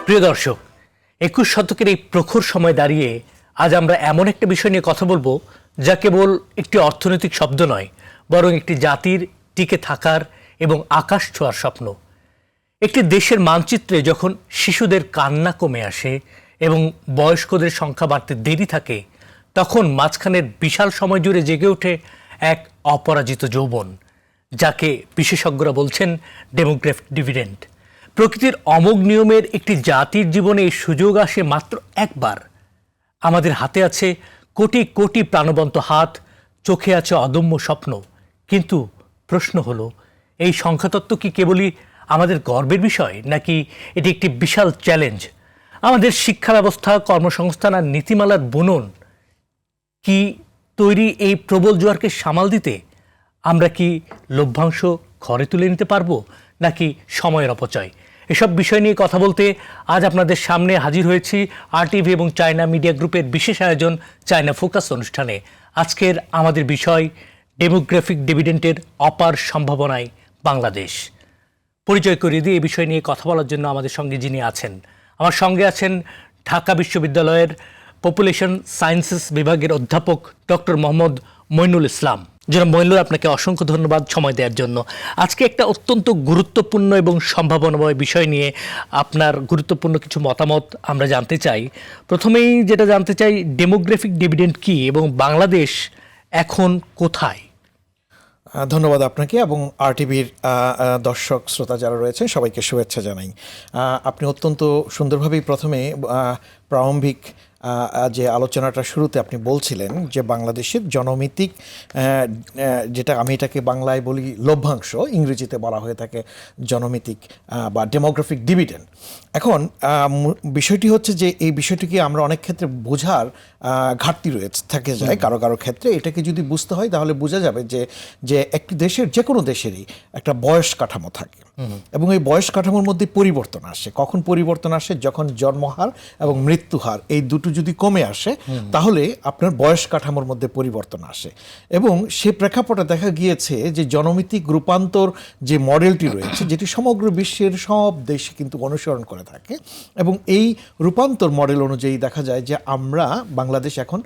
প্রিয় দর্শক, ২১ শতকের এই প্রখর সময় দাঁড়িয়ে আজ আমরা এমন একটা বিষয় নিয়ে কথা বলবো যা কেবল একটি অর্থনৈতিক শব্দ নয়, বরং একটি জাতির টিকে থাকার এবং আকাশ ছোঁয়ার স্বপ্ন। একটি দেশের মানচিত্রে যখন শিশুদের কান্না কমে আসে এবং বয়স্কদের সংখ্যা বাড়তে দেরি থাকে, তখন মাঝখানের বিশাল সময় জুড়ে জেগে ওঠে এক অপরাজিত যৌবন, যাকে বিশেষজ্ঞরা বলছেন ডেমোগ্রাফিক ডিভিডেন্ড। প্রকৃতির অমোঘ নিয়মের একটি জাতির জীবনে এই সুযোগ আসে মাত্র একবার। আমাদের হাতে আছে কোটি কোটি প্রাণবন্ত হাত, চোখে আছে অদম্য স্বপ্ন, কিন্তু প্রশ্ন হলো, এই সংখ্যাতত্ত্ব কি কেবলই আমাদের গর্বের বিষয়, নাকি এটি একটি বিশাল চ্যালেঞ্জ? আমাদের শিক্ষা ব্যবস্থা, কর্মসংস্থান আর নীতিমালার বুনন কি তৈরি এই প্রবল জোয়ারকে সামাল দিতে? আমরা কি লভ্যাংশ ঘরে তুলে নিতে পারবো, নাকি সময়ের অপচয়? এসব বিষয় নিয়ে কথা বলতে আজ আপনাদের সামনে হাজির হয়েছি RTV এবং চায়না মিডিয়া গ্রুপের বিশেষ আয়োজন চায়না ফোকাস অনুষ্ঠানে। আজকের আমাদের বিষয় ডেমোগ্রাফিক ডিভিডেন্ডের অপার সম্ভাবনায় বাংলাদেশ। পরিচয় করিয়ে দিয়ে এই বিষয় নিয়ে কথা বলার জন্য আমাদের সঙ্গে যিনি আছেন, আমার সঙ্গে আছেন ঢাকা বিশ্ববিদ্যালয়ের পপুলেশন সায়েন্সেস বিভাগের অধ্যাপক ডক্টর মোহাম্মদ মইনুল ইসলাম। জনাব মইনুল, আপনাকে অসংখ্য ধন্যবাদ সময় দেওয়ার জন্য। আজকে একটা অত্যন্ত গুরুত্বপূর্ণ এবং সম্ভাবনাময় বিষয় নিয়ে আপনার গুরুত্বপূর্ণ কিছু মতামত আমরা জানতে চাই। প্রথমেই যেটা জানতে চাই, ডেমোগ্রাফিক ডিভিডেন্ড কি এবং বাংলাদেশ এখন কোথায়? ধন্যবাদ আপনাকে এবং RTVর দর্শক শ্রোতা যারা রয়েছেন সবাইকে শুভেচ্ছা জানাই। আপনি অত্যন্ত সুন্দরভাবেই প্রথমে প্রারম্ভিক যে আলোচনাটা শুরুতে আপনি বলছিলেন যে বাংলাদেশের জনমিতিক, যেটা আমি এটাকে বাংলায় বলি লভ্যাংশ, ইংরেজিতে বলা হয়ে থাকে জনমিতিক বা ডেমোগ্রাফিক ডিভিডেন্ড। এখন বিষয়টি হচ্ছে যে এই বিষয়টিকে আমরা অনেক ক্ষেত্রে বোঝার ঘাটতি রয়েছে থাকে যায় কারো কারো ক্ষেত্রে। এটাকে যদি বুঝতে হয় তাহলে বোঝা যাবে যে একটি দেশের, যে কোনো দেশেরই একটা বয়স কাঠামো থাকে এবং এই বয়স কাঠামোর মধ্যে পরিবর্তন আসে। কখন পরিবর্তন আসে? যখন জন্মহার এবং মৃত্যুহার এই দুটো যদি কমে আসে তাহলে আপনার বয়স কাঠামোর মধ্যে পরিবর্তন আসে। এবং সে প্রেক্ষাপটে দেখা গিয়েছে যে জনমিতিক রূপান্তর যে মডেলটি রয়েছে, যেটি সমগ্র বিশ্বের সব দেশে কিন্তু অনুসরণ করে থাকে, এবং এই রূপান্তর মডেল অনুযায়ী দেখা যায় যে আমরা বাংলাদেশ এখন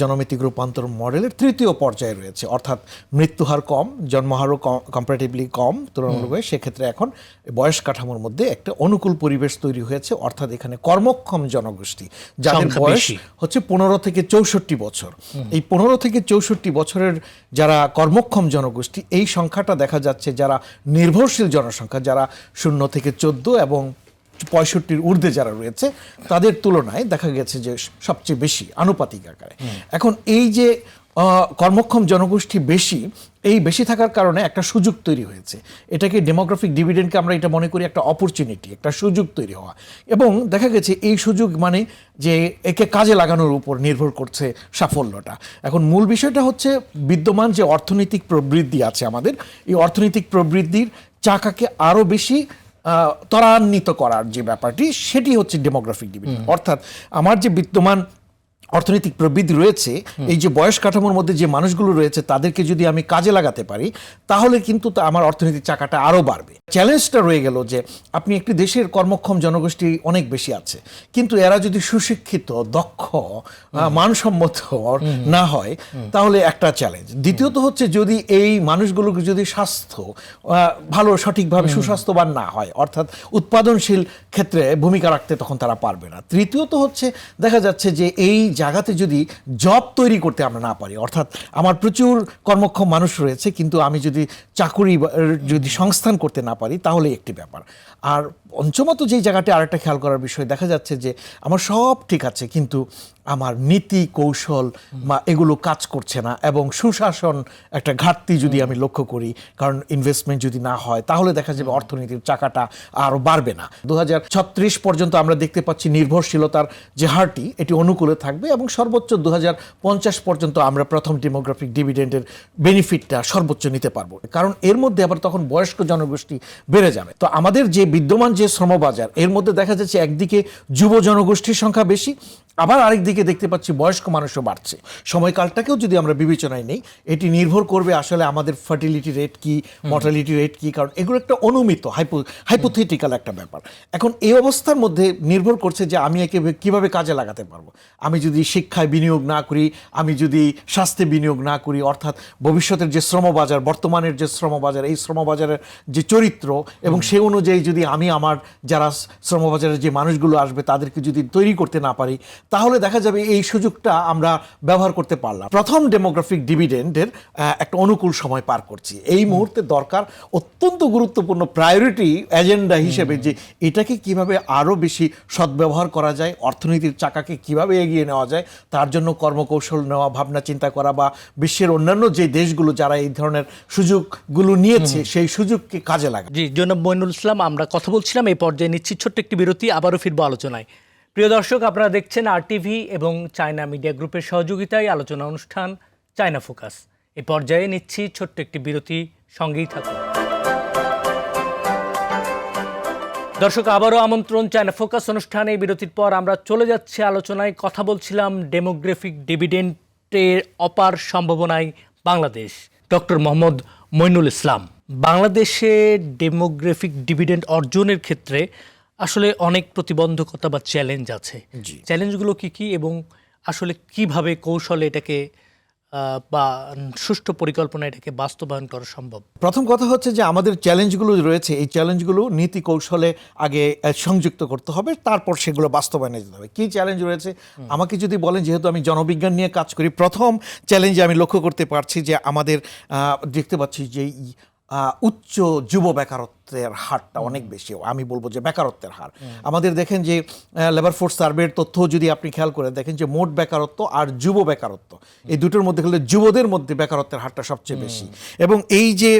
জনমিতিক রূপান্তর মডেলের তৃতীয় পর্যায়ে রয়েছে, অর্থাৎ মৃত্যুহার কম, জন্মহারও কম্পারেটিভলি কম তুলনামূলকভাবে। সেক্ষেত্রে এখন বয়স কাঠামোর মধ্যে একটা অনুকূল পরিবেশ তৈরি হয়েছে, অর্থাৎ এখানে কর্মক্ষম জনগোষ্ঠী যাদের বয়স হচ্ছে 15 থেকে 64 বছর, এই 15 থেকে 64 বছরের যারা কর্মক্ষম জনগোষ্ঠী, এই সংখ্যাটা দেখা যাচ্ছে যারা নির্ভরশীল জনসংখ্যা, যারা 0 থেকে 14 এবং 65-র ঊর্ধ্বে যারা রয়েছে, তাদের তুলনায় দেখা গেছে যে সবচেয়ে বেশি আনুপাতিক আকারে। এখন এই যে কর্মক্ষম জনগোষ্ঠী বেশি থাকার কারণে একটা সুযোগ তৈরি হয়েছে। এটাকে ডেমোগ্রাফিক ডিভিডেন্ডকে আমরা এটা মনে করি একটা অপরচুনিটি, একটা সুযোগ তৈরি হওয়া। এবং দেখা গেছে এই সুযোগ মানে যে একে কাজে লাগানোর উপর নির্ভর করছে সাফল্যটা। এখন মূল বিষয়টা হচ্ছে বিদ্যমান যে অর্থনৈতিক প্রবৃদ্ধি আছে আমাদের, এই অর্থনৈতিক প্রবৃদ্ধির চাকাকে আরও বেশি ত্বরান্বিত করার যে ব্যাপারটি, সেটি হচ্ছে ডেমোগ্রাফিক ডিভিডেন্ড। অর্থাৎ আমার যে বিদ্যমান অর্থনৈতিক প্রবৃদ্ধি রয়েছে, এই যে বয়স কাঠামোর মধ্যে যে মানুষগুলো রয়েছে তাদেরকে যদি আমি কাজে লাগাতে পারি তাহলে কিন্তু আমার অর্থনৈতিক চাকাটা আরও বাড়বে। চ্যালেঞ্জটা রয়ে গেল যে আপনি একটি দেশের কর্মক্ষম জনগোষ্ঠী অনেক বেশি আছে, কিন্তু এরা যদি সুশিক্ষিত, দক্ষ, মানসম্মত না হয় তাহলে একটা চ্যালেঞ্জ। দ্বিতীয়ত হচ্ছে যদি এই মানুষগুলোকে যদি স্বাস্থ্য ভালো, সঠিকভাবে সুস্বাস্থ্যবান না হয়, অর্থাৎ উৎপাদনশীল ক্ষেত্রে ভূমিকা রাখতে তখন তারা পারবে না। তৃতীয়ত হচ্ছে দেখা যাচ্ছে যে এই জায়গাতে যদি জব তৈরি করতে আমরা না পারি, অর্থাৎ আমার প্রচুর কর্মক্ষম মানুষ রয়েছে কিন্তু আমি যদি চাকুরি যদি সংস্থান করতে না পারি তাহলে একটি ব্যাপার। আর পঞ্চমত যেই জায়গাটি আরেকটা খেয়াল করার বিষয়, দেখা যাচ্ছে যে আমার সব ঠিক আছে কিন্তু আমার নীতি কৌশল এগুলো কাজ করছে না, এবং সুশাসন একটা ঘাটতি যদি আমি লক্ষ্য করি, কারণ ইনভেস্টমেন্ট যদি না হয় তাহলে দেখা যাবে অর্থনীতির চাকাটা আরও বাড়বে না। 2036 পর্যন্ত আমরা দেখতে পাচ্ছি নির্ভরশীলতার যে হারটি এটি অনুকূলে থাকবে, এবং সর্বোচ্চ 2050 পর্যন্ত আমরা প্রথম ডেমোগ্রাফিক ডিভিডেন্ডের বেনিফিটটা সর্বোচ্চ নিতে পারবো, কারণ এর মধ্যে আবার তখন বয়স্ক জনগোষ্ঠী বেড়ে যাবে। তো আমাদের যে বিদ্যমান যে শ্রমবাজার, এর মধ্যে দেখা যাচ্ছে একদিকে যুব জনগোষ্ঠীর সংখ্যা বেশি, আবার আরেকদিকে দিকে দেখতে পাচ্ছি বয়স্ক মানুষও বাড়ছে। সময়কালটাকেও যদি আমরা বিবেচনায় নেই, এটি নির্ভর করবে আসলে আমাদের ফার্টিলিটি রেট কি, মর্টালিটি রেট কি, কারণ এগুলো একটা অনুমিত হাইপোথেটিক্যাল একটা ব্যাপার। এখন এই অবস্থার মধ্যে নির্ভর করছে যে আমি একে কীভাবে কাজে লাগাতে পারবো। আমি যদি শিক্ষায় বিনিয়োগ না করি, আমি যদি স্বাস্থ্যে বিনিয়োগ না করি, অর্থাৎ ভবিষ্যতের যে শ্রমবাজার, বর্তমানের যে শ্রমবাজার, এই শ্রমবাজারের যে চরিত্র এবং সে অনুযায়ী যদি আমি আমার যারা শ্রমবাজারের যে মানুষগুলো আসবে তাদেরকে যদি তৈরি করতে না পারি, তাহলে দেখা যাবে এই সুযোগটা আমরা ব্যবহার করতে পারলাম। প্রথম ডেমোগ্রাফিক ডিভিডেন্ডের একটা অনুকূল সময় পার করছি। এই মুহূর্তে দরকার অত্যন্ত গুরুত্বপূর্ণ প্রায়োরিটি এজেন্ডা হিসেবে যে এটাকে কিভাবে আরও বেশি সদ্ব্যবহার করা যায়, অর্থনীতির চাকাকে কিভাবে এগিয়ে নেওয়া যায়, তার জন্য কর্মকৌশল নেওয়া, ভাবনা চিন্তা করা, বা বিশ্বের অন্যান্য যে দেশগুলো যারা এই ধরনের সুযোগগুলো নিয়েছে সেই সুযোগকে কাজে লাগা। জি, জনাব মইনুল ইসলাম, আমরা কথা বলছিলাম, এই পর্যায়ে নিচ্ছি ছোট্ট একটি বিরতি, আবারও ফিরবো আলোচনায়। প্রিয় দর্শক, আপনারা দেখছেন RTV এবং চায়না মিডিয়া গ্রুপের সহযোগিতায় আলোচনা অনুষ্ঠান চায়না ফোকাস। এই পর্যায়ে নিচ্ছি ছোট্ট একটি বিরতি, সঙ্গেই থাকুন। দর্শক, আবারও আমন্ত্রণ চায়না ফোকাস অনুষ্ঠানে। এই বিরতির পর আমরা চলে যাচ্ছি আলোচনায়। কথা বলছিলাম ডেমোগ্রাফিক ডিভিডেন্ডের অপার সম্ভাবনায় বাংলাদেশ। ডক্টর মোহাম্মদ মইনুল ইসলাম, বাংলাদেশে ডেমোগ্রাফিক ডিভিডেন্ড অর্জনের ক্ষেত্রে আসলে অনেক প্রতিবন্ধকতা বা চ্যালেঞ্জ আছে। চ্যালেঞ্জগুলো কি কি এবং আসলে কিভাবে কৌশলে এটাকে বা সুষ্ঠু পরিকল্পনা এটাকে বাস্তবায়ন করা সম্ভব? প্রথম কথা হচ্ছে যে আমাদের চ্যালেঞ্জগুলো রয়েছে, এই চ্যালেঞ্জগুলো নীতি কৌশলে আগে সংযুক্ত করতে হবে, তারপর সেগুলো বাস্তবায়নে যেতে হবে। কী চ্যালেঞ্জ রয়েছে আমাকে যদি বলেন, যেহেতু আমি জনবিজ্ঞান নিয়ে কাজ করি, প্রথম চ্যালেঞ্জে আমি লক্ষ্য করতে পারছি যে আমাদের দেখতে পাচ্ছি যে উচ্চ যুব বেকারত্বের হারটা অনেক বেশি। আমি বলবো যে বেকারত্বের হার আমাদের দেখেন যে লেবার ফোর্স সার্ভের তথ্য যদি আপনি খেয়াল করে দেখেন যে মোট বেকারত্ব আর যুব বেকারত্ব, এই দুটোর মধ্যে হলে যুবদের মধ্যে বেকারত্বের হারটা সবচেয়ে বেশি। এবং এই যে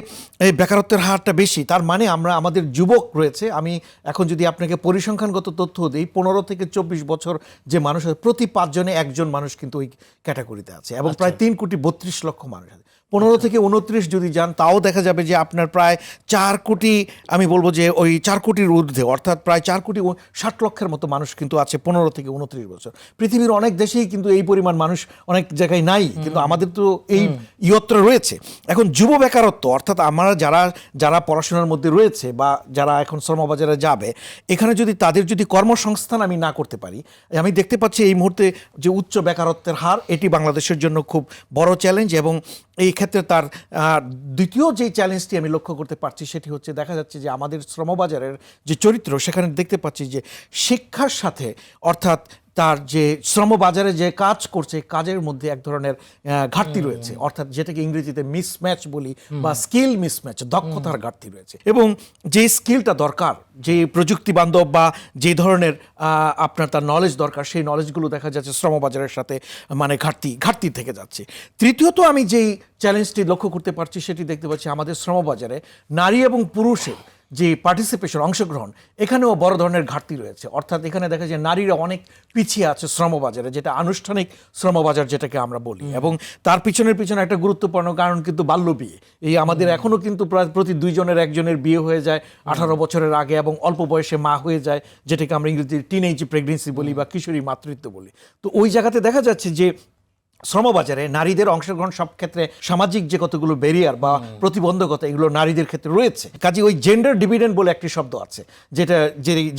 এই বেকারত্বের হারটা বেশি, তার মানে আমাদের যুবক রয়েছে। আমি এখন যদি আপনাকে পরিসংখ্যানগত তথ্য দিই, 15 থেকে 24 বছর যে মানুষ আছে, প্রতি 5 জনে একজন মানুষ কিন্তু ওই ক্যাটাগরিতে আছে, এবং প্রায় 3,32,00,000 মানুষ আছে। 15 থেকে 29 যদি যান, তাও দেখা যাবে যে আপনার প্রায় 4 কোটি, আমি বলবো যে ওই 4 কোটির ঊর্ধ্বে, অর্থাৎ প্রায় 4,60,00,000 মতো মানুষ কিন্তু আছে 15 থেকে 29 বছর। পৃথিবীর অনেক দেশেই কিন্তু এই পরিমাণ মানুষ অনেক জায়গায় নাই, কিন্তু আমাদের তো এই ইয়ত্র রয়েছে। এখন যুব বেকারত্ব, অর্থাৎ আমরা যারা পড়াশোনার মধ্যে রয়েছে বা যারা এখন শ্রমবাজারে যাবে, এখানে যদি তাদের যদি কর্মসংস্থান আমি না করতে পারি, আমি দেখতে পাচ্ছি এই মুহূর্তে যে উচ্চ বেকারত্বের হার, এটি বাংলাদেশের জন্য খুব বড় চ্যালেঞ্জ। এবং এই ক্ষেত্রে তার দ্বিতীয় যে চ্যালেঞ্জটি আমি লক্ষ্য করতে পারছি, সেটি হচ্ছে দেখা যাচ্ছে যে আমাদের শ্রমবাজারের যে চরিত্র, সেখানে দেখতে পাচ্ছি যে শিক্ষার সাথে, অর্থাৎ তার যে শ্রমবাজারে যে কাজ করছে, কাজের মধ্যে এক ধরনের ঘাটতি রয়েছে, অর্থাৎ যেটাকে ইংরেজিতে মিসম্যাচ বলি বা স্কিল মিসম্যাচ, দক্ষতার ঘাটতি রয়েছে। এবং যে স্কিলটা দরকার, যে প্রযুক্তি বান্ধব বা যে ধরনের আপনার তার নলেজ দরকার, সেই নলেজগুলো দেখা যাচ্ছে শ্রমবাজারের সাথে মানে ঘাটতি থেকে যাচ্ছে। তৃতীয়ত আমি যেই চ্যালেঞ্জটি লক্ষ্য করতে পারছি, সেটি দেখতে পাচ্ছি আমাদের শ্রমবাজারে নারী এবং পুরুষের যে পার্টিসিপেশন, অংশগ্রহণ, এখানেও বড় ধরনের ঘাটতি রয়েছে। অর্থাৎ এখানে দেখা যায় নারীরা অনেক পিছিয়ে আছে শ্রমবাজারে, যেটা আনুষ্ঠানিক শ্রমবাজার যেটাকে আমরা বলি। এবং তার পিছনে একটা গুরুত্বপূর্ণ কারণ কিন্তু বাল্যবিয়ে। এই আমাদের এখনও কিন্তু প্রায় প্রতি 2 জনের 1 জনের বিয়ে হয়ে যায় 18 বছরের আগে, এবং অল্প বয়সে মা হয়ে যায়, যেটাকে আমরা ইংরেজিতে টিনেজ প্রেগনেন্সি বলি বা কিশোরী মাতৃত্ব বলি। তো ওই জায়গাতে দেখা যাচ্ছে যে শ্রমবাজারে নারীদের অংশগ্রহণ সব ক্ষেত্রে সামাজিক যে কতগুলো ব্যারিয়ার বা প্রতিবন্ধকতা, এগুলো নারীদের ক্ষেত্রে রয়েছে। কাজে ওই জেন্ডার ডিভিডেন্ড বলে একটি শব্দ আছে,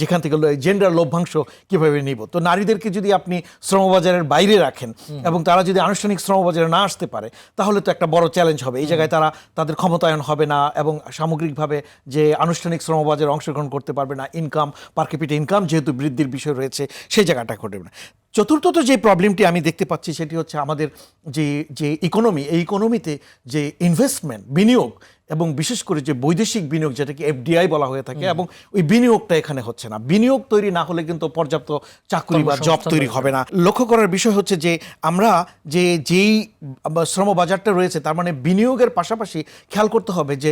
যেখান থেকে জেন্ডার লভ্যাংশ কীভাবে নিব। তো নারীদেরকে যদি আপনি শ্রমবাজারের বাইরে রাখেন এবং তারা যদি আনুষ্ঠানিক শ্রমবাজারে না আসতে পারে, তাহলে তো একটা বড় চ্যালেঞ্জ হবে। এই জায়গায় তাদের ক্ষমতায়ন হবে না, এবং সামগ্রিকভাবে যে আনুষ্ঠানিক শ্রমবাজারে অংশগ্রহণ করতে পারবে না, ইনকাম, পার ক্যাপিটা ইনকাম যেহেতু বৃদ্ধির বিষয় রয়েছে, সেই জায়গাটা ঘটবে না। চতুর্থত যে প্রবলেমটি আমি দেখতে পাচ্ছি, সেটি হচ্ছে আমাদের যে ইকোনমি, এই ইকোনমিতে যে ইনভেস্টমেন্ট, বিনিয়োগ, এবং বিশেষ করে যে বৈদেশিক বিনিয়োগ, যেটাকে FDI বলা হয়ে থাকে, এবং ওই বিনিয়োগটা এখানে হচ্ছে না। বিনিয়োগ তৈরি না হলে কিন্তু পর্যাপ্ত চাকরি বা জব তৈরি হবে না। লক্ষ্য করার বিষয় হচ্ছে যে আমরা যেই শ্রমবাজারটা রয়েছে, তার মানে বিনিয়োগের পাশাপাশি খেয়াল করতে হবে যে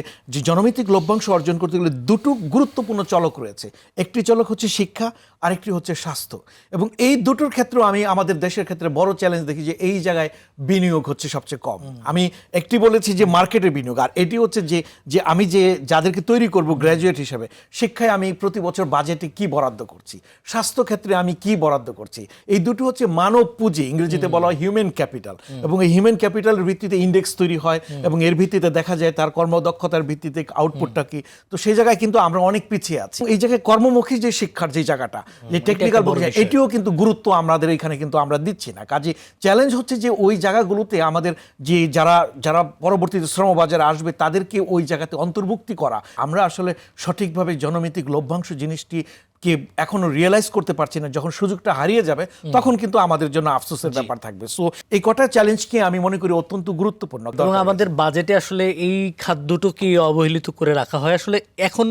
জনমিতিক লভ্যাংশ অর্জন করতে গেলে দুটো গুরুত্বপূর্ণ চলক রয়েছে। একটি চলক হচ্ছে শিক্ষা, আরেকটি হচ্ছে স্বাস্থ্য। এবং এই দুটোর ক্ষেত্রেও আমি আমাদের দেশের ক্ষেত্রে বড় চ্যালেঞ্জ দেখি যে এই জায়গায় বিনিয়োগ হচ্ছে সবচেয়ে কম। আমি একটি বলেছি যে মার্কেটের বিনিয়োগ, আর এটি হচ্ছে যে যে আমি যে যাদেরকে তৈরি করব গ্র্যাজুয়েট হিসেবে, শিক্ষায় আমি প্রতি বছর বাজেটে কি বরাদ্দ করছি, স্বাস্থ্য ক্ষেত্রে আমি কি বরাদ্দ করছি, এই দুটো হচ্ছে মানব পুঁজি, ইংরেজিতে বলা হয় হিউম্যান ক্যাপিটাল। এবং এই হিউম্যান ক্যাপিটালের ভিত্তিতে ইন্ডেক্স তৈরি হয় এবং এর ভিত্তিতে দেখা যায় তার কর্মদক্ষতার ভিত্তিতে আউটপুটটা কি। তো সেই জায়গায় কিন্তু আমরা অনেক পিছিয়ে আছি। এই জায়গায় কর্মমুখী যে শিক্ষার যে জায়গাটা, যে টেকনিক্যাল এটিও কিন্তু গুরুত্ব আমাদের এখানে কিন্তু আমরা দিচ্ছি না। কাজে চ্যালেঞ্জ হচ্ছে যে ওই জায়গাগুলোতে আমাদের যে যারা যারা পরবর্তীতে শ্রমবাজারে আসবে তাদেরকে ওই জায়গাতে অন্তর্ভুক্তি করা। আমরা আসলে সঠিকভাবে জনমিতিক লভ্যাংশ জিনিসটি কে এখনো রিয়েলাইজ করতে পারছি না। যখন সুযোগটা হারিয়ে যাবে তখন কিন্তু আমাদের জন্য আফসোসের ব্যাপার থাকবে। সো এই কটা চ্যালেঞ্জকে আমি মনে করি অত্যন্ত গুরুত্বপূর্ণ। এবং আমাদের বাজেটে আসলে এই খাদ্যটাকে অবহেলিত করে রাখা হয়। আসলে এখন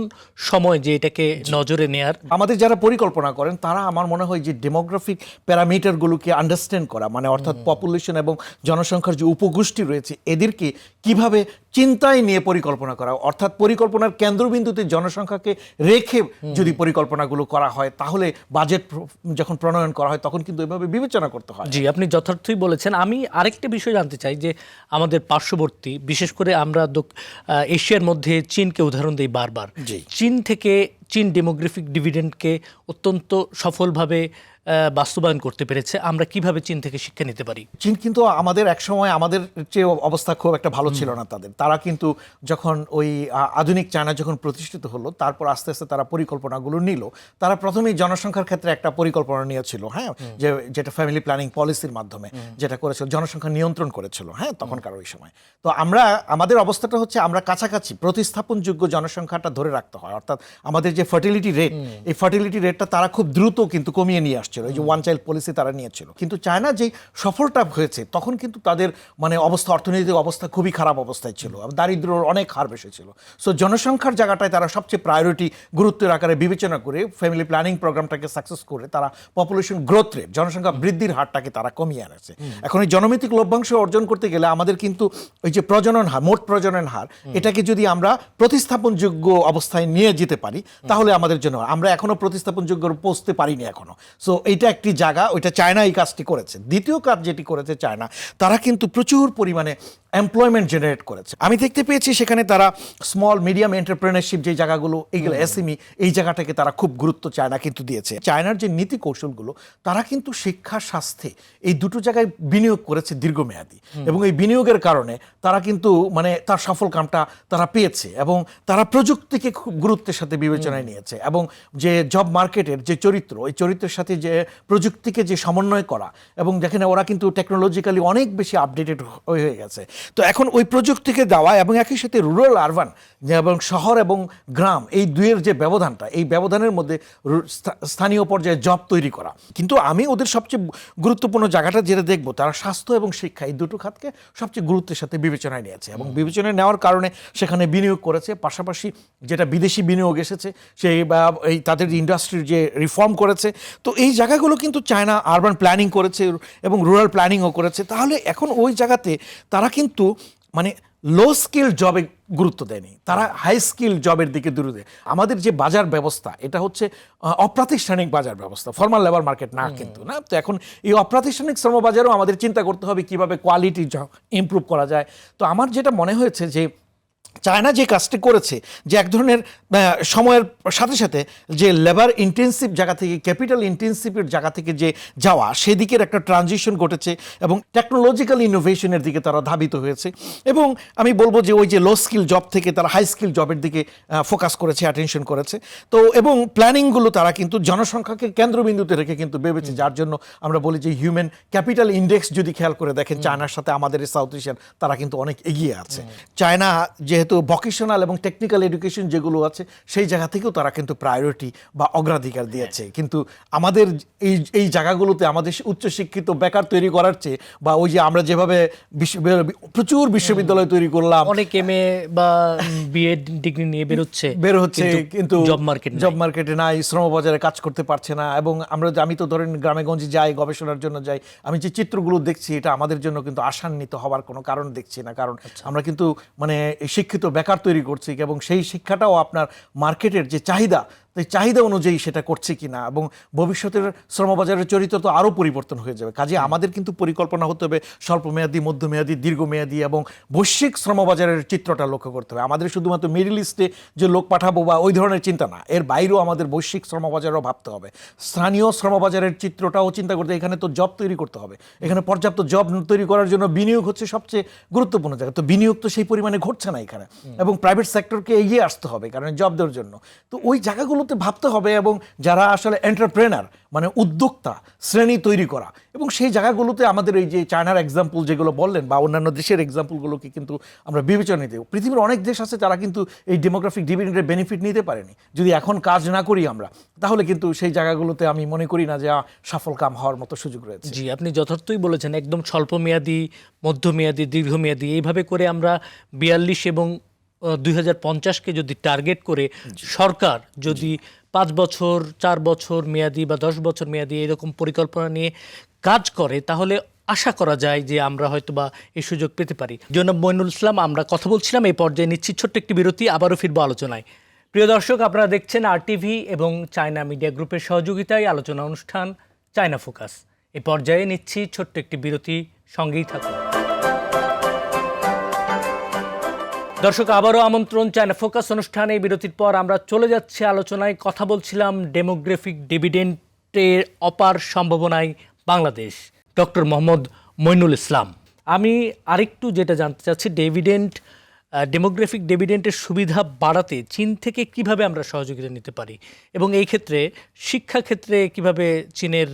সময় যে এটাকে নজরে নেয়ার। আমাদের যারা পরিকল্পনা করেন তারা আমার মনে হয় যে ডেমোগ্রাফিক প্যারামিটারগুলোকে আন্ডারস্ট্যান্ড করা, মানে অর্থাৎ পপুলেশন এবং জনসংখ্যার যে উপগোষ্ঠী রয়েছে এদেরকে কিভাবে চিন্তায় নিয়ে পরিকল্পনা করা, অর্থাৎ পরিকল্পনার কেন্দ্রবিন্দুতে জনসংখ্যাকে রেখে যদি পরিকল্পনাগুলো করা হয় তাহলে বাজেট যখন প্রণয়ন করা হয় তখন কিন্তু এভাবে বিবেচনা করতে হয়। জি, আপনি যথার্থই বলেছেন। আমি আরেকটা বিষয় জানতে চাই যে আমাদের পার্শ্ববর্তী, বিশেষ করে আমরা এশিয়ার মধ্যে চীনকে উদাহরণ দিই বারবার। চীন ডেমোগ্রাফিক ডিভিডেন্ডকে অত্যন্ত সফলভাবে বাস্তবায়ন করতে পেরেছে। আমরা কিভাবে চীন থেকে শিক্ষা নিতে পারি? চীন কিন্তু আমাদের একসময় আমাদের চেয়ে অবস্থা খুব একটা ভালো ছিল না তাদের। তারা কিন্তু যখন ওই আধুনিক চায়না যখন প্রতিষ্ঠিত হলো তারপর আস্তে আস্তে তারা পরিকল্পনাগুলো নিল। তারা প্রথমেই জনসংখ্যার ক্ষেত্রে একটা পরিকল্পনা নিয়েছিল, হ্যাঁ, যেটা ফ্যামিলি প্ল্যানিং পলিসির মাধ্যমে যেটা করেছিল, জনসংখ্যা নিয়ন্ত্রণ করেছিল, হ্যাঁ, তখনকার ওই সময়। তো আমাদের অবস্থাটা হচ্ছে আমরা কাছাকাছি প্রতিস্থাপনযোগ্য জনসংখ্যাটা ধরে রাখতে হয়। অর্থাৎ আমাদের যে ফার্টিলিটি রেট, এই ফার্টিলিটি রেটটা তারা খুব দ্রুত কিন্তু কমিয়ে নিয়ে আসছিল। এই যে ওয়ান চাইল্ড পলিসি তারা নিয়েছিল। কিন্তু চায়না যেই সফলটা হয়েছে তখন কিন্তু তাদের মানে অর্থনৈতিক অবস্থা খুবই খারাপ অবস্থায় ছিল, দারিদ্র্যর অনেক হার বেশি ছিল। সো জনসংখ্যার জায়গাটায় তারা সবচেয়ে প্রায়োরিটি গুরুত্বের আকারে বিবেচনা করে ফ্যামিলি প্ল্যানিং প্রোগ্রামটাকে সাকসেস করে তারা পপুলেশন গ্রোথ রেট, জনসংখ্যা বৃদ্ধির হারটাকে তারা কমিয়ে আনেছে। এখন এই জনমিতিক লভ্যাংশ অর্জন করতে গেলে আমাদের কিন্তু ওই যে প্রজনন হার, মোট প্রজনন হার, এটাকে যদি আমরা প্রতিস্থাপনযোগ্য অবস্থায় নিয়ে যেতে পারি তাহলে আমাদের জন্য, আমরা এখনো প্রতিস্থাপনযোগ্য পৌঁছতে পারিনি এখনো। সো এইটা একটি জায়গা, ওইটা চায়না এই কাজটি করেছে। দ্বিতীয় কাজ যেটি করেছে চায়না, তারা কিন্তু প্রচুর পরিমাণে এমপ্লয়মেন্ট জেনারেট করেছে। আমি দেখতে পেয়েছি সেখানে তারা স্মল মিডিয়াম এন্টারপ্রেনারশিপ যে জায়গাগুলো, এইগুলো এসএমই, এই জায়গাটাকে তারা খুব গুরুত্ব চায়না কিন্তু দিয়েছে। চায়নার যে নীতি কৌশলগুলো, তারা কিন্তু শিক্ষা, স্বাস্থ্যে এই দুটো জায়গায় বিনিয়োগ করেছে দীর্ঘমেয়াদী, এবং এই বিনিয়োগের কারণে তারা কিন্তু মানে তার সফল কামটা তারা পেয়েছে। এবং তারা প্রযুক্তিকে খুব গুরুত্বের সাথে বিবেচনায় নিয়েছে, এবং যে জব মার্কেটের যে চরিত্র, এই চরিত্রের সাথে যে প্রযুক্তিকে যে সমন্বয় করা, এবং যেখানে ওরা কিন্তু টেকনোলজিক্যালি অনেক বেশি আপডেটেড হয়ে গেছে। তো এখন ওই প্রযুক্তিকে দেওয়া এবং একই সাথে রুরাল আরবান এবং শহর এবং গ্রাম, এই দুইয়ের যে ব্যবধানটা, এই ব্যবধানের মধ্যে স্থানীয় পর্যায়ে জব তৈরি করা। কিন্তু আমি ওদের সবচেয়ে গুরুত্বপূর্ণ জায়গাটা যেটা দেখবো, তারা স্বাস্থ্য এবং শিক্ষা এই দুটো খাতকে সবচেয়ে গুরুত্বের সাথে বিবেচনায় নিয়েছে, এবং বিবেচনায় নেওয়ার কারণে সেখানে বিনিয়োগ করেছে। পাশাপাশি যেটা বিদেশি বিনিয়োগ এসেছে সেই এই তাদের ইন্ডাস্ট্রির যে রিফর্ম করেছে। তো এই জায়গাগুলো কিন্তু চায়না আরবান প্ল্যানিং করেছে এবং রুরাল প্ল্যানিংও করেছে। তাহলে এখন ওই জায়গাতে তারা কিন্তু মানে লো স্কিল জবে গুরুত্ব দেয়নি, তারা হাই স্কিল জবের দিকে দূরে দেয়। আমাদের যে বাজার ব্যবস্থা, এটা হচ্ছে অপ্রাতিষ্ঠানিক বাজার ব্যবস্থা, ফর্মাল লেবার মার্কেট না কিন্তু না। তো এখন এই অপ্রাতিষ্ঠানিক শ্রমবাজারেও আমাদের চিন্তা করতে হবে কিভাবে কোয়ালিটি ইমপ্রুভ করা যায়। তো আমার যেটা মনে হয়েছে যে চায়না যে কাজটি করেছে, যে এক ধরনের সময়ের সাথে সাথে যে লেবার ইন্টেন্সিভ জায়গা থেকে ক্যাপিটাল ইন্টেন্সিভের জায়গা থেকে যে যাওয়া, সেদিকের একটা ট্রানজিশন ঘটেছে, এবং টেকনোলজিক্যাল ইনোভেশনের দিকে তারা ধাবিত হয়েছে। এবং আমি বলবো যে ওই যে লো স্কিল জব থেকে তারা হাই স্কিল জবের দিকে ফোকাস করেছে, অ্যাটেনশন করেছে। তো এবং প্ল্যানিংগুলো তারা কিন্তু জনসংখ্যাকে কেন্দ্রবিন্দুতে রেখে কিন্তু ভেবেছে, যার জন্য আমরা বলি যে হিউম্যান ক্যাপিটাল ইন্ডেক্স যদি খেয়াল করে দেখেন চায়নার সাথে আমাদের এই সাউথ এশিয়ান, তারা কিন্তু অনেক এগিয়ে আছে। চায়না যেহেতু ভোকেশনাল এবং টেকনিক্যাল এডুকেশন যেগুলো আছে সেই জায়গা থেকেও তারা কিন্তু প্রায়োরিটি বা অগ্রাধিকার দিয়েছে। কিন্তু আমাদের এই জায়গাগুলোতে আমাদের উচ্চশিক্ষিত বেকার তৈরি করার চেয়ে, বা ওই যে আমরা যেভাবে প্রচুর বিশ্ববিদ্যালয় তৈরি করলাম, অনেক এমএ বা বিএ ডিগ্রি নিয়ে বের হচ্ছে কিন্তু জব মার্কেটে নাই, শ্রমবাজারে কাজ করতে পারছে না। এবং আমি তো ধরেন গ্রামে গঞ্জে যাই, গবেষণার জন্য যাই, আমি যে চিত্রগুলো দেখছি এটা আমাদের জন্য কিন্তু আশান্বিত হওয়ার কোনো কারণ দেখছি না। কারণ আমরা কিন্তু মানে শিক্ষিত বেকার তৈরি করছি, এবং সেই শিক্ষাটাও আপনার মার্কেটের যে চাহিদা তাই চাহিদা অনুযায়ী সেটা করছে কিনা, এবং ভবিষ্যতের শ্রমবাজারের চরিত্র তো আরও পরিবর্তন হয়ে যাবে। কাজে আমাদের কিন্তু পরিকল্পনা হতে হবে স্বল্পমেয়াদী, মধ্যমেয়াদী, দীর্ঘমেয়াদী এবং বৈশ্বিক শ্রমবাজারের চিত্রটা লক্ষ্য করতে হবে। আমাদের শুধুমাত্র মিডল ইস্টে যে লোক পাঠাবো বা ওই ধরনের চিন্তা না, এর বাইরেও আমাদের বৈশ্বিক শ্রমবাজারও ভাবতে হবে। স্থানীয় শ্রমবাজারের চিত্রটাও চিন্তা করতে, এখানে তো জব তৈরি করতে হবে, এখানে পর্যাপ্ত জব তৈরি করার জন্য বিনিয়োগ হচ্ছে সবচেয়ে গুরুত্বপূর্ণ জায়গা। তো বিনিয়োগ তো সেই পরিমাণে ঘটছে না এখানে, এবং প্রাইভেট সেক্টরকে এগিয়ে আসতে হবে কারণ জব দেওয়ার জন্য। তো ওই জায়গাগুলোতে ভাবতে হবে, এবং যারা আসলে এন্টারপ্রেনার মানে উদ্যোক্তা শ্রেণী তৈরি করা, এবং সেই জায়গাগুলোতে আমাদের এই যে চায়নার এক্সাম্পল যেগুলো বললেন বা অন্যান্য দেশের এক্সাম্পলগুলোকে কিন্তু আমরা বিবেচনা দেব। পৃথিবীর অনেক দেশ আছে তারা কিন্তু এই ডেমোগ্রাফিক ডিভিডেন্ডের বেনিফিট নিতে পারেনি। যদি এখন কাজ না করি আমরা, তাহলে কিন্তু সেই জায়গাগুলোতে আমি মনে করি না যে সফল কাম হওয়ার মতো সুযোগ রয়েছে। জি, আপনি যথার্থই বলেছেন। একদম স্বল্পমেয়াদী, মধ্যমেয়াদী, দীর্ঘমেয়াদী এইভাবে করে আমরা 42 এবং 2050কে যদি টার্গেট করে সরকার যদি 5 বছর, 4 বছর মেয়াদি বা 10 বছর মেয়াদি এরকম পরিকল্পনা নিয়ে কাজ করে, তাহলে আশা করা যায় যে আমরা হয়তো বা এই সুযোগ পেতে পারি। জনাব মইনুল ইসলাম, আমরা কথা বলছিলাম, এই পর্যায়ে নিচ্ছি ছোট্ট একটি বিরতি, আবারও ফিরবো আলোচনায়। প্রিয় দর্শক, আপনারা দেখছেন RTV এবং চায়না মিডিয়া গ্রুপের সহযোগিতায় আলোচনা অনুষ্ঠান চায়না ফোকাস। এই পর্যায়ে নিচ্ছি ছোট্ট একটি বিরতি, সঙ্গেই থাকুন। দর্শক, আবারও আমন্ত্রণ চায়না ফোকাস অনুষ্ঠানে। এই বিরতির পর আমরা চলে যাচ্ছি আলোচনায়। কথা বলছিলাম ডেমোগ্রাফিক ডিভিডেন্ডের অপার সম্ভাবনায় বাংলাদেশ। ডক্টর মোহাম্মদ মইনুল ইসলাম, আমি আরেকটু যেটা জানতে চাচ্ছি, ডেমোগ্রাফিক ডিভিডেন্ডের সুবিধা বাড়াতে চীন থেকে কিভাবে আমরা সহযোগিতা নিতে পারি, এবং এই ক্ষেত্রে শিক্ষা ক্ষেত্রে কিভাবে চীনের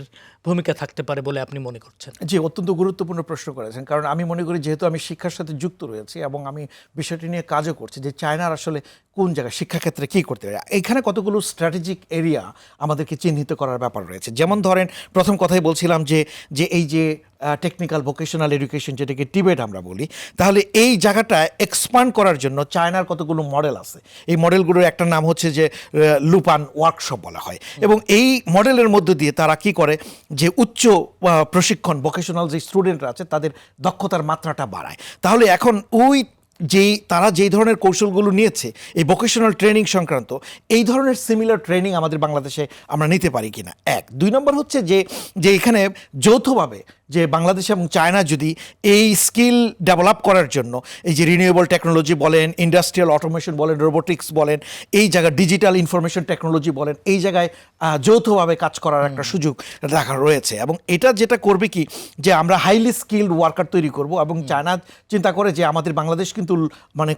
ভূমিকা থাকতে পারে বলে আপনি মনে করছেন? জি, অত্যন্ত গুরুত্বপূর্ণ প্রশ্ন করেছেন, কারণ আমি মনে করি যেহেতু আমি শিক্ষার সাথে যুক্ত রয়েছি এবং আমি বিষয়টি নিয়ে কাজও করছি যে চায়নার আসলে কোন জায়গায় শিক্ষাক্ষেত্রে কী করতে পারে। এখানে কতগুলো স্ট্র্যাটেজিক এরিয়া আমাদেরকে চিহ্নিত করার ব্যাপার রয়েছে। যেমন ধরেন, প্রথম কথাই বলছিলাম যে এই যে টেকনিক্যাল ভোকেশনাল এডুকেশন, যেটাকে টিবেট আমরা বলি, তাহলে এই জায়গাটা এক্সপান্ড করার জন্য চায়নার কতগুলো মডেল আছে। এই মডেলগুলোর একটা নাম হচ্ছে যে লুপান ওয়ার্কশপ বলা হয়, এবং এই মডেলের মধ্য দিয়ে তারা কি করে যে উচ্চ প্রশিক্ষণ ভোকেশনাল যে স্টুডেন্টরা আছে তাদের দক্ষতার মাত্রাটা বাড়ায়। তাহলে এখন তারা যেই ধরনের কৌশলগুলো নিয়েছে এই ভোকেশনাল ট্রেনিং সংক্রান্ত, এই ধরনের সিমিলার ট্রেনিং আমাদের বাংলাদেশে আমরা নিতে পারি কিনা, এক। 2 নম্বর হচ্ছে যে এখানে যৌথভাবে যে বাংলাদেশ এবং চায়না যদি এই স্কিল ডেভেলপ করার জন্য এই যে রিনিউয়েবল টেকনোলজি বলেন, ইন্ডাস্ট্রিয়াল অটোমেশন বলেন, রোবোটিক্স বলেন, এই জায়গায় ডিজিটাল ইনফরমেশন টেকনোলজি বলেন, এই জায়গায় যৌথভাবে কাজ করার একটা সুযোগ রাখা রয়েছে। এবং এটা যেটা করবে কি যে আমরা হাইলি স্কিলড ওয়ার্কার তৈরি করব, এবং চায়না চিন্তা করে যে আমাদের বাংলাদেশ কিন্তু মানে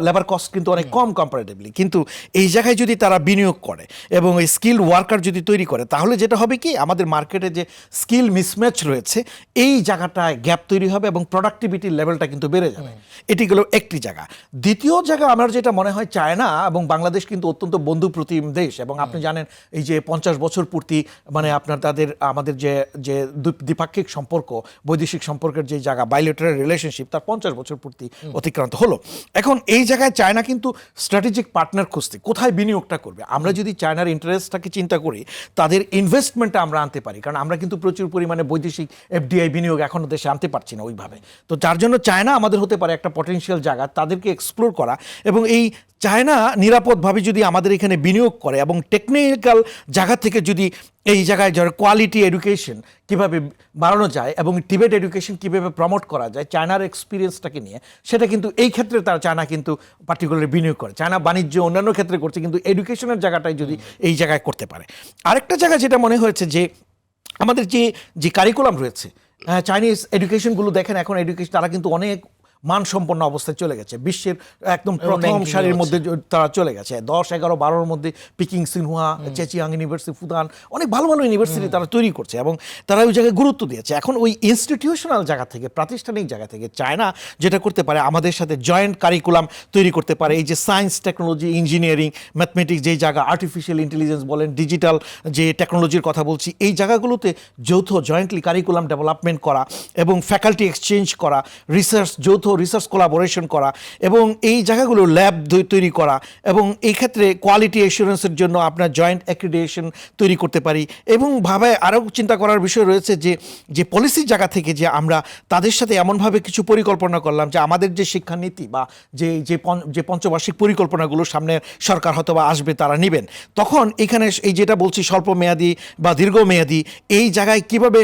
লেবার কস্ট কিন্তু অনেক কম কম্পারেটিভলি, কিন্তু এই জায়গায় যদি তারা বিনিয়োগ করে এবং এই স্কিলড ওয়ার্কার যদি তৈরি করে, তাহলে যেটা হবে কি আমাদের মার্কেটে যে স্কিল মিসম্যাচ রয়েছে এই জায়গাটায় গ্যাপ তৈরি হবে এবং প্রোডাক্টিভিটির লেভেলটা কিন্তু বেড়ে যাবে। এটি গেল একটি জায়গা। দ্বিতীয় জায়গা আমার যেটা মনে হয়, চায়না এবং বাংলাদেশ কিন্তু অত্যন্ত বন্ধুপ্রতিম দেশ, এবং আপনি জানেন এই যে 50 বছর পূর্তি মানে আমাদের যে দ্বিপাক্ষিক সম্পর্ক, বৈদেশিক সম্পর্কের যে জায়গা বাইলেটারাল রিলেশনশিপ, তার 50 বছর পূর্তি অতিক্রান্ত হলো। এখন এই জায়গায় চায়না কিন্তু স্ট্র্যাটেজিক পার্টনার খুঁজতে, কোথায় বিনিয়োগটা করবে। আমরা যদি চায়নার ইন্টারেস্টটাকে চিন্তা করি, তাদের ইনভেস্টমেন্টটা আমরা আনতে পারি, কারণ আমরা কিন্তু প্রচুর পরিমাণে বৈদেশিক FDI বিনিয়োগ এখনও দেশে আনতে পারছি না ওইভাবে। তো যার জন্য চায়না আমাদের হতে পারে একটা পটেনশিয়াল জায়গা, তাদেরকে এক্সপ্লোর করা, এবং এই চায়না নিরাপদভাবে যদি আমাদের এখানে বিনিয়োগ করে এবং টেকনিক্যাল জায়গা থেকে যদি এই জায়গায় যারা কোয়ালিটি এডুকেশন কীভাবে বাড়ানো যায় এবং টিবেট এডুকেশন কীভাবে প্রমোট করা যায় চায়নার এক্সপিরিয়েন্সটাকে নিয়ে, সেটা কিন্তু এই ক্ষেত্রে চায়না কিন্তু পার্টিকুলারলি বিনিয়োগ করে। চায়না বাণিজ্য অন্যান্য ক্ষেত্রে করছে, কিন্তু এডুকেশনের জায়গাটাই যদি এই জায়গায় করতে পারে। আরেকটা জায়গা যেটা মনে হয়েছে যে আমাদের যে কারিকুলাম রয়েছে, চাইনিজ এডুকেশনগুলো দেখেন, এখন এডুকেশন তারা কিন্তু অনেক মানসম্পন্ন অবস্থায় চলে গেছে, বিশ্বের একদম প্রথম সারির মধ্যে তারা চলে গেছে। 10, 11, 12-র মধ্যে Peking, Tsinghua, Zhejiang university, Fudan, অনেক ভালো ভালো ইউনিভার্সিটি তারা তৈরি করছে, এবং তারা ওই জায়গায় গুরুত্ব দিয়েছে। এখন ওই ইনস্টিটিউশনাল জায়গা থেকে, প্রাতিষ্ঠানিক জায়গা থেকে চায়না যেটা করতে পারে, আমাদের সাথে জয়েন্ট কারিকুলাম তৈরি করতে পারে। এই যে সায়েন্স, টেকনোলজি, ইঞ্জিনিয়ারিং, ম্যাথমেটিক্স, যেই জায়গা আর্টিফিশিয়াল ইন্টেলিজেন্স বলেন, ডিজিটাল যে টেকনোলজির কথা বলছি, এই জায়গাগুলোতে জয়েন্টলি কারিকুলাম ডেভেলপমেন্ট করা এবং ফ্যাকাল্টি এক্সচেঞ্জ করা, রিসার্চ যৌথ রিসার্চ কোলাবোরেশন করা এবং এই জায়গাগুলো ল্যাব তৈরি করা এবং এই ক্ষেত্রে কোয়ালিটি অ্যাসুরেন্সের জন্য আপনার জয়েন্ট অ্যাক্রিডিটেশন তৈরি করতে পারি এবং ভাবে আরও চিন্তা করার বিষয় রয়েছে যে পলিসির জায়গা থেকে যে আমরা তাদের সাথে এমনভাবে কিছু পরিকল্পনা করলাম যে আমাদের যে শিক্ষানীতি বা যে পঞ্চবার্ষিক পরিকল্পনাগুলো সামনে সরকার হয়তো বা আসবে তারা নেবেন, তখন এখানে এই যেটা বলছি স্বল্প মেয়াদি বা দীর্ঘমেয়াদী এই জায়গায় কিভাবে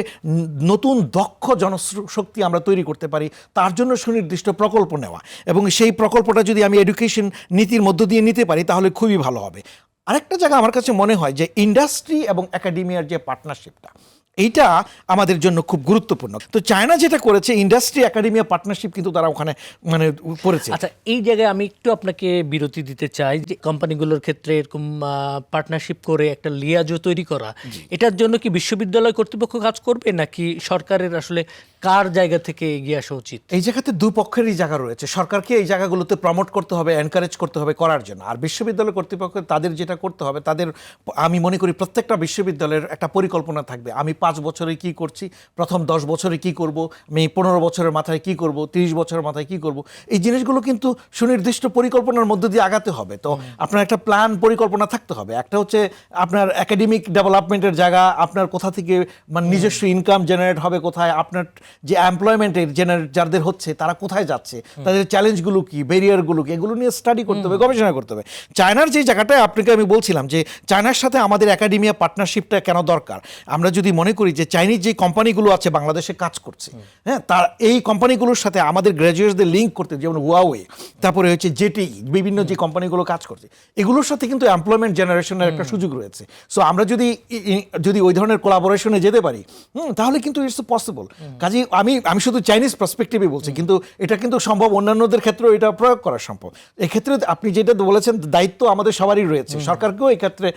নতুন দক্ষ জনশক্তি আমরা তৈরি করতে পারি তার জন্য সুনির্দিষ্ট প্রকল্প নেওয়া এবং সেই প্রকল্পটা যদি আমি এডুকেশন নীতির মধ্য দিয়ে নিতে পারি তাহলে খুবই ভালো হবে। আরেকটা জায়গা আমার কাছে মনে হয় যে ইন্ডাস্ট্রি এবং একাডেমিয়ার যে পার্টনারশিপটা, এইটা আমাদের জন্য খুব গুরুত্বপূর্ণ। তো চায়না যেটা করেছে ইন্ডাস্ট্রি একাডেমিয়া পার্টনারশিপ কিন্তু তারা ওখানে মানে করেছে। আচ্ছা, এই জায়গায় আমি একটু আপনাকে বিরতি দিতে চাই যে কোম্পানিগুলোর ক্ষেত্রে এরকম পার্টনারশিপ করে একটা লিয়াজও তৈরি করা, এটার জন্য কি বিশ্ববিদ্যালয় কর্তৃপক্ষ কাজ করবে নাকি সরকারের আসলে কার জায়গা থেকে এগিয়ে আসা উচিত? এই জায়গাতে দুপক্ষেরই জায়গা রয়েছে। সরকারকে এই জায়গাগুলোতে প্রমোট করতে হবে, এনকারেজ করতে হবে করার জন্য, আর বিশ্ববিদ্যালয় কর্তৃপক্ষ তাদের যেটা করতে হবে তাদের, আমি মনে করি প্রত্যেকটা বিশ্ববিদ্যালয়ের একটা পরিকল্পনা থাকবে। আমি 5 বছরে কি করছি, প্রথম 10 বছরে কি করব, আমি 15 বছরের মাথায় কি করব, 30 বছরের মাথায় কি করব, এই জিনিসগুলো কিন্তু সুনির্দিষ্ট পরিকল্পনার মধ্যে দিয়ে আগাতে হবে। তো আপনার একটা প্ল্যান পরিকল্পনা থাকতে হবে। একটা হচ্ছে আপনার একাডেমিক ডেভেলপমেন্টের জায়গা, আপনার কোথা থেকে মানে নিজস্ব ইনকাম জেনারেট হবে কোথায়, আপনার যে এমপ্লয়মেন্টের জেনারেট যাদের হচ্ছে তারা কোথায় যাচ্ছে, তাদের চ্যালেঞ্জগুলো কি, ব্যারিয়ারগুলো কি, এগুলো নিয়ে স্টাডি করতে হবে, গবেষণা করতে হবে। চায়নার যে জায়গাটায় আপনাকে আমি বলছিলাম যে চায়নার সাথে আমাদের একাডেমিয়া পার্টনারশিপটা কেন দরকার, আমরা যদি মনে করি যে চাইনিজ যে কোম্পানিগুলো আছে বাংলাদেশে কাজ করছে, হ্যাঁ, তার এই কোম্পানিগুলোর সাথে আমাদের গ্র্যাজুয়েটসদের লিঙ্ক করতে, যেমন হুয়াওয়ে, তারপরে হচ্ছে জেটি, বিভিন্ন যে কোম্পানিগুলো কাজ করছে এগুলোর সাথে কিন্তু এমপ্লয়মেন্ট জেনারেশনের একটা সুযোগ রয়েছে। সো আমরা যদি ওই ধরনের কোলাবোরেশনে যেতে পারি তাহলে কিন্তু ইটস পসিবল। কাজেই আমি শুধু চাইনিজ পার্সপেক্টিভে বলছি, কিন্তু এটা কিন্তু সম্ভব অন্যান্যদের ক্ষেত্রেও এটা প্রয়োগ করা সম্ভব। এক্ষেত্রে আপনি যেটা বলেছেন দায়িত্ব আমাদের সবারই রয়েছে, সরকারকেও এক্ষেত্রে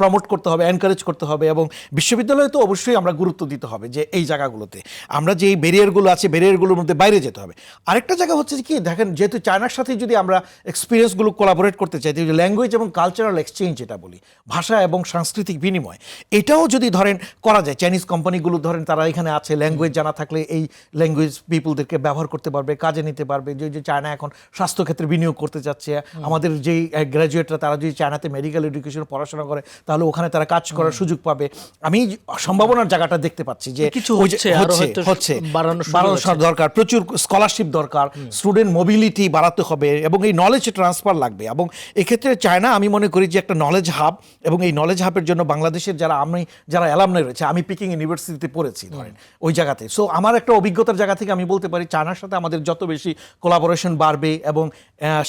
প্রমোট করতে হবে, এনকারেজ করতে হবে এবং বিশ্ববিদ্যালয়ে তো অবশ্যই আমরা গুরুত্ব দিতে হবে যে এই জায়গাগুলোতে আমরা যে এই ব্যারিয়ারগুলো আছে ব্যারিয়ারগুলোর মধ্যে বাইরে যেতে হবে। আরেকটা জায়গা হচ্ছে কি, দেখেন, যেহেতু চায়নার সাথে যদি আমরা এক্সপিরিয়েন্সগুলো কোলাবোরেট করতে চাই, ল্যাঙ্গুয়েজ এবং কালচারাল এক্সচেঞ্জ যেটা বলি, ভাষা এবং সাংস্কৃতিক বিনিময়, এটাও যদি ধরেন করা যায়, চাইনিজ কোম্পানিগুলো ধরেন তারা এখানে আছে, ল্যাঙ্গুয়েজ জানা থাকলে এই ল্যাঙ্গুয়েজ পিপুলদেরকে ব্যবহার করতে পারবে, কাজে নিতে পারবে। যে চায়না এখন স্বাস্থ্যক্ষেত্রে বিনিয়োগ করতে যাচ্ছে, আমাদের যেই গ্র্যাজুয়েটরা তারা যদি চায়নাতে মেডিকেল এডুকেশন পড়াশোনা করে তাহলে ওখানে তারা কাজ করার সুযোগ পাবে। আমি সম্ভাবনার জায়গাটা দেখতে পাচ্ছি যে কিছু হচ্ছে বাড়ানো দরকার, প্রচুর স্কলারশিপ দরকার, স্টুডেন্ট মোবিলিটি বাড়াতে হবে এবং এই নলেজ ট্রান্সফার লাগবে। এবং এক্ষেত্রে চায়না আমি মনে করি যে একটা নলেজ হাব, এবং এই নলেজ হাবের জন্য বাংলাদেশের যারা অ্যালামনাই রয়েছে, আমি পিকিং ইউনিভার্সিটিতে পড়েছি ধরেন ওই জায়গাতে, সো আমার একটা অভিজ্ঞতার জায়গা থেকে আমি বলতে পারি চায়নার সাথে আমাদের যত বেশি কোলাবোরেশন বাড়বে এবং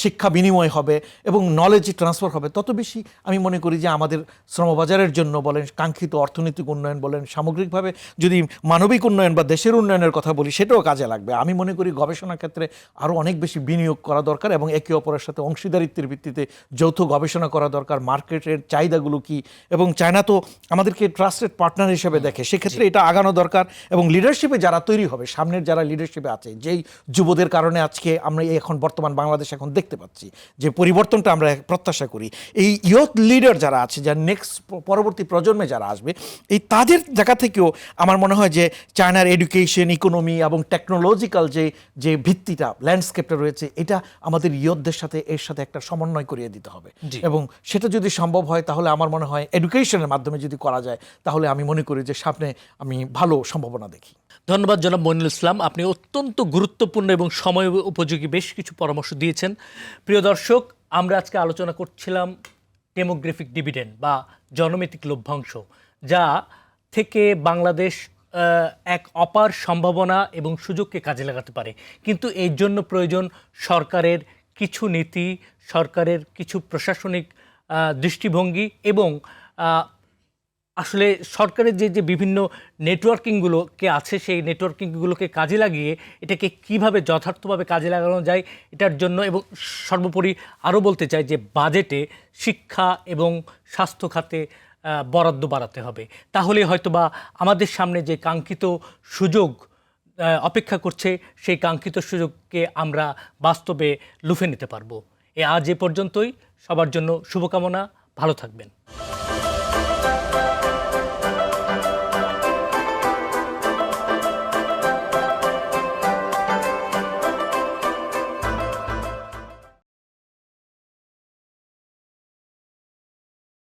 শিক্ষা বিনিময় হবে এবং নলেজ ট্রান্সফার হবে, তত বেশি আমি মনে করি যে আমাদের শ্রমবাজারের জন্য বলেন, কাঙ্ক্ষিত অর্থনৈতিক উন্নয়ন বলেন, সামগ্রিকভাবে যদি মানবিক উন্নয়ন বা দেশের উন্নয়নের কথা বলি, সেটাও কাজে লাগবে। আমি মনে করি গবেষণার ক্ষেত্রে আরও অনেক বেশি বিনিয়োগ করা দরকার এবং একে অপরের সাথে অংশীদারিত্বের ভিত্তিতে যৌথ গবেষণা করা দরকার। মার্কেটের চাহিদাগুলো কি, এবং চায়না তো আমাদেরকে ট্রাস্টেড পার্টনার হিসেবে দেখে, সেক্ষেত্রে এটা আগানো দরকার। এবং লিডারশিপে যারা তৈরি হবে, সামনের যারা লিডারশিপে আছে, যেই যুবদের কারণে আজকে আমরা এখন বর্তমান বাংলাদেশ এখন দেখতে পাচ্ছি যে পরিবর্তনটা আমরা প্রত্যাশা করি, এই ইয়ুথ লিডার যারা আছে, যারা নেক্সট পরবর্তী প্রজন্মে যারা আসবে, এই তাদের জায়গা থেকেও আমার মনে হয় যে চায়নার এডুকেশন, ইকোনমি এবং টেকনোলজিক্যাল যে ভিত্তিটা, ল্যান্ডস্কেপটা রয়েছে, এটা আমাদের ইয়ুথদের সাথে এর সাথে একটা সমন্বয় করিয়ে দিতে হবে। এবং সেটা যদি সম্ভব হয় তাহলে আমার মনে হয় এডুকেশনের মাধ্যমে যদি করা যায় তাহলে আমি মনে করি যে সামনে আমি ভালো সম্ভাবনা দেখি। ধন্যবাদ জনাব মইনুল ইসলাম, আপনি অত্যন্ত গুরুত্বপূর্ণ এবং সময় উপযোগী বেশ কিছু পরামর্শ দিয়েছেন। প্রিয় দর্শক, আমরা আজকে আলোচনা করছিলাম ডেমোগ্রাফিক ডিভিডেন্ড বা জনমিতিক লভ্যাংশ, যা থেকে বাংলাদেশ এক অপার সম্ভাবনা এবং সুযোগকে কাজে লাগাতে পারে। কিন্তু এর জন্য প্রয়োজন সরকারের কিছু নীতি, সরকারের কিছু প্রশাসনিক দৃষ্টিভঙ্গি এবং আসলে সরকারের যে বিভিন্ন নেটওয়ার্কিংগুলোকে আছে, সেই নেটওয়ার্কিংগুলোকে কাজে লাগিয়ে এটাকে কিভাবে যথার্থভাবে কাজে লাগানো যায় এটার জন্য। এবং সর্বোপরি আরও বলতে চাই যে বাজেটে শিক্ষা এবং স্বাস্থ্য খাতে বরাদ্দ বাড়াতে হবে, তাহলে হয়তোবা আমাদের সামনে যে কাঙ্ক্ষিত সুযোগ অপেক্ষা করছে, সেই কাঙ্ক্ষিত সুযোগকে আমরা বাস্তবে লুফে নিতে পারবো। আজ এ পর্যন্তই। সবার জন্য শুভকামনা, ভালো থাকবেন।